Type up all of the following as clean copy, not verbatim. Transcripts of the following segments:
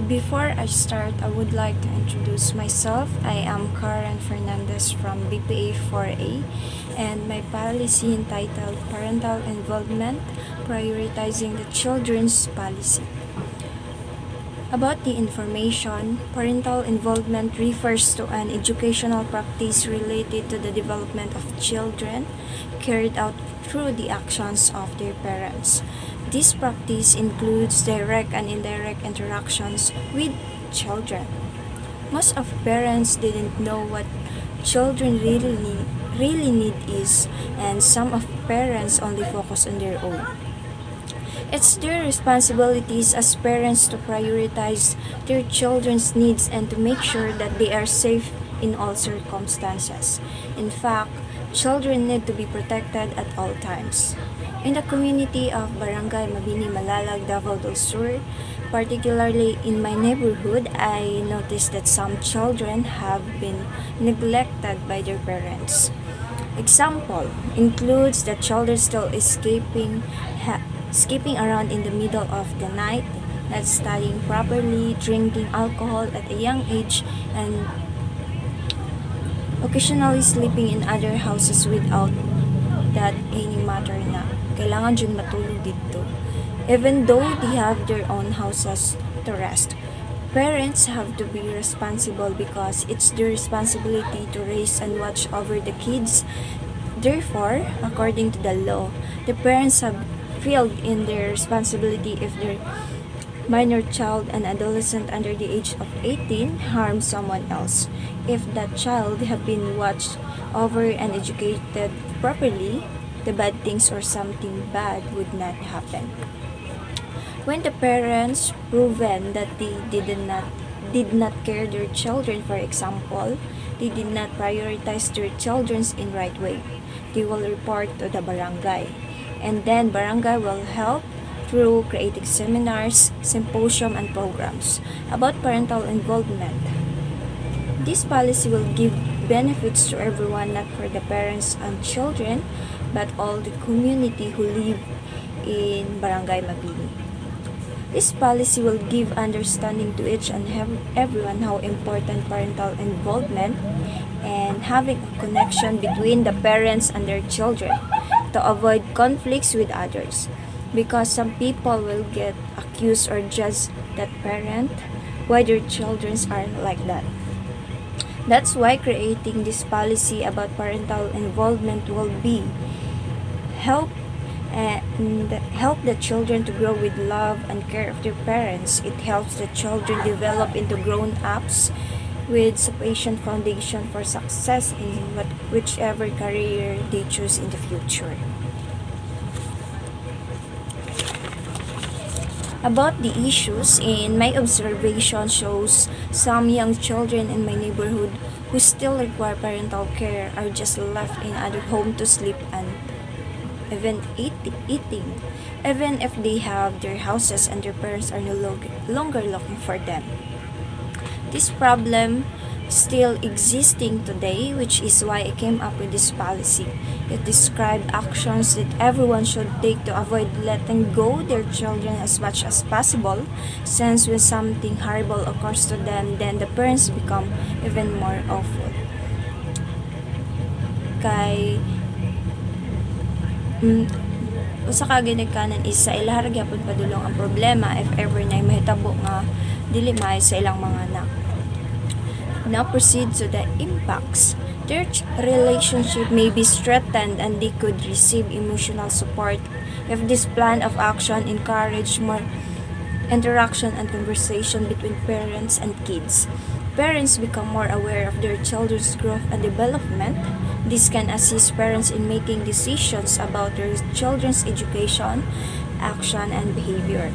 Before I start, I would like to introduce myself. I am Karen Fernandez from BPA-4A, and my policy entitled Parental Involvement, Prioritizing the Children's Policy. About the information, parental involvement refers to an educational practice related to the development of children carried out through the actions of their parents. This practice includes direct and indirect interactions with children. Most of parents didn't know what children really need is, and some of parents only focus on their own. It's their responsibilities as parents to prioritize their children's needs and to make sure that they are safe in all circumstances. In fact, children need to be protected at all times. In the community of Barangay Mabini Malalag, Davao del Sur, particularly in my neighborhood, I noticed that some children have been neglected by their parents. Example includes the children still skipping around in the middle of the night, not studying properly, drinking alcohol at a young age, and occasionally sleeping in other houses without that any matter na kailangan dyan matulog dito. Even though they have their own houses to rest, parents have to be responsible because it's their responsibility to raise and watch over the kids. Therefore, according to the law, the parents have failed in their responsibility if their minor child and adolescent under the age of 18 harms someone else. If that child have been watched over and educated properly, the bad things or something bad would not happen. When the parents proven that they did not care their children, for example, they did not prioritize their children in right way, they will report to the barangay. And then barangay will help through creating seminars, symposium, and programs about parental involvement. This policy will give benefits to everyone, not for the parents and children, but all the community who live in Barangay Mabini. This policy will give understanding to each and everyone how important parental involvement and having a connection between the parents and their children to avoid conflicts with others, because some people will get accused or judge that parent why their children are like that. That's why creating this policy about parental involvement will be help the children to grow with love and care of their parents. It helps the children develop into grown-ups with sufficient foundation for success in whichever career they choose in the future. About the issues, in my observation shows some young children in my neighborhood who still require parental care are just left in other home to sleep and even eating, even if they have their houses and their parents are no longer looking for them. This problem still existing today, which is why I came up with this policy. It describes actions that everyone should take to avoid letting go their children as much as possible, since when something horrible occurs to them, then the parents become even more awful. Kay usa ka ginikanan is sa ilaha ra gyapon padulong ang problema if ever na mahitabo nga dili maayo sa ilang mga anak. Now proceed to the impacts. Their relationship may be strengthened and they could receive emotional support if this plan of action encourage more interaction and conversation between parents and kids. Parents become more aware of their children's growth and development. This can assist parents in making decisions about their children's education, action, and behavior.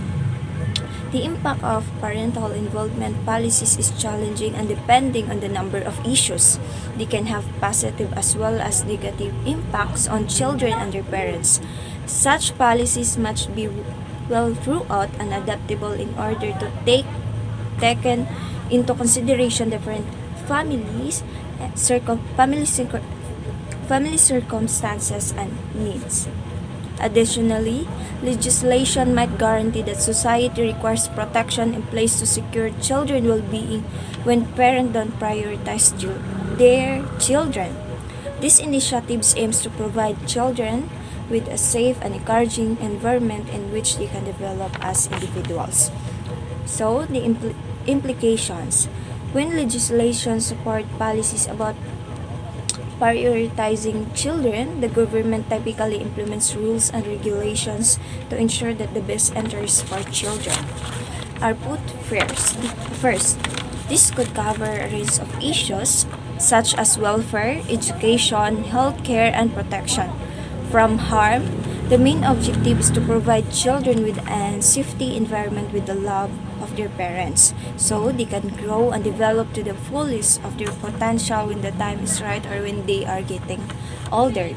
The impact of parental involvement policies is challenging and depending on the number of issues. They can have positive as well as negative impacts on children and their parents. Such policies must be well throughout and adaptable in order to taken into consideration different families, family circumstances and needs. Additionally, legislation might guarantee that society requires protection in place to secure children's well-being when parents don't prioritize their children. This initiative aims to provide children with a safe and encouraging environment in which they can develop as individuals. So, the implications. When legislation support policies about prioritizing children, the government typically implements rules and regulations to ensure that the best interests for children are put first. First, this could cover a range of issues such as welfare, education, healthcare, and protection from harm. The main objective is to provide children with a safety environment with the love of their parents so they can grow and develop to the fullest of their potential when the time is right or when they are getting older.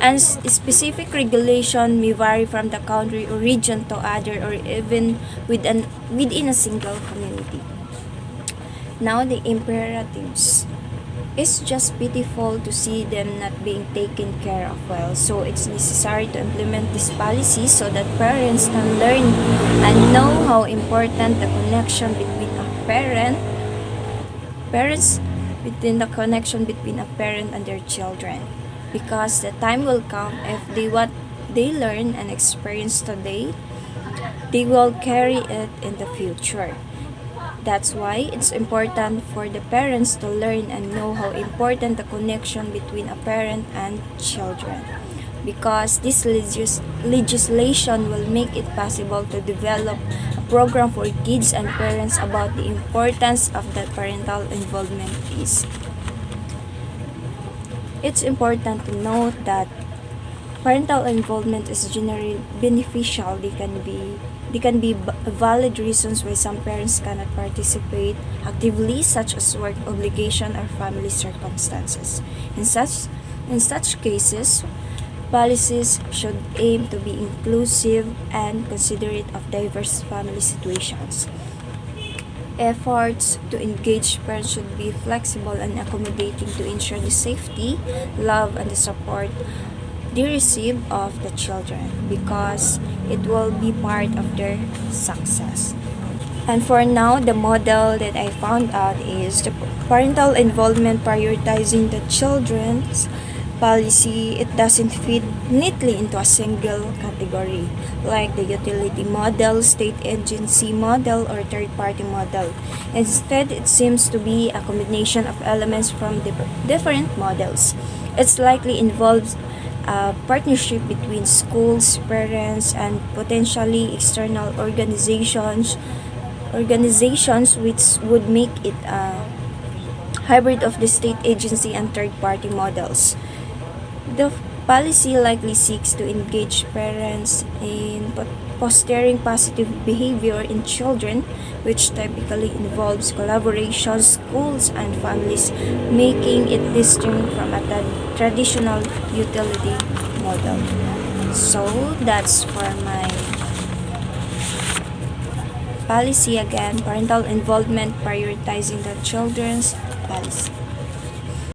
And specific regulation may vary from the country or region to other or even within a single community. Now the imperatives. It's just pitiful to see them not being taken care of well. So it's necessary to implement this policy so that parents can learn and know how important the connection between a parents between the connection between a parent and their children. Because the time will come if what they learn and experience today, they will carry it in the future. That's why it's important for the parents to learn and know how important the connection between a parent and children. Because this legislation will make it possible to develop a program for kids and parents about the importance of the parental involvement is. It's important to note that parental involvement is generally beneficial. They can be valid reasons why some parents cannot participate actively, such as work obligation or family circumstances. In such cases, policies should aim to be inclusive and considerate of diverse family situations. Efforts to engage parents should be flexible and accommodating to ensure the safety, love, and the support they receive of the children because it will be part of their success. And for now, the model that I found out is the parental involvement prioritizing the children's policy. It doesn't fit neatly into a single category like the utility model, state agency model, or third-party model. Instead, it seems to be a combination of elements from different models. It's likely involves a partnership between schools, parents, and potentially external organizations which would make it a hybrid of the state agency and third-party models. The policy likely seeks to engage parents in fostering positive behavior in children, which typically involves collaboration, schools, and families, making it distinct from a traditional utility model. So, that's for my policy again, parental involvement prioritizing the children's policy.